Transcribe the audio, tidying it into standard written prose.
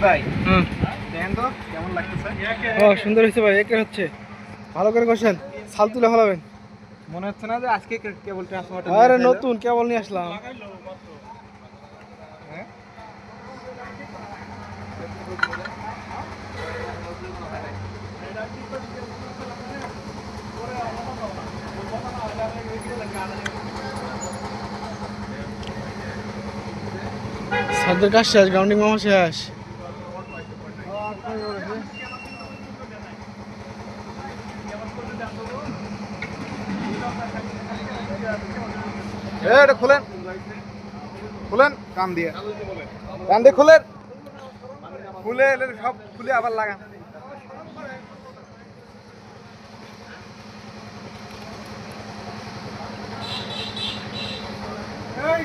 ভাই হুম দেখেন তো কেমন লাগতেছে। ও সুন্দর হয়েছে ভাই, একের হচ্ছে ভালো করে কষেন, ছাল তুলে ফেলাবেন। মনে হচ্ছে না যে আজকে কেবল ট্রান্সফরমারটা আরে নতুন কেবল নিয়ে আসলাম। হ্যাঁ সাদের কাজ শেষ, গ্রাউন্ডিং মামা শেষ। এটা খুলেন খুলেন কান দিয়ে খুলেন, খুলে সব খুলে আবার লাগান। এই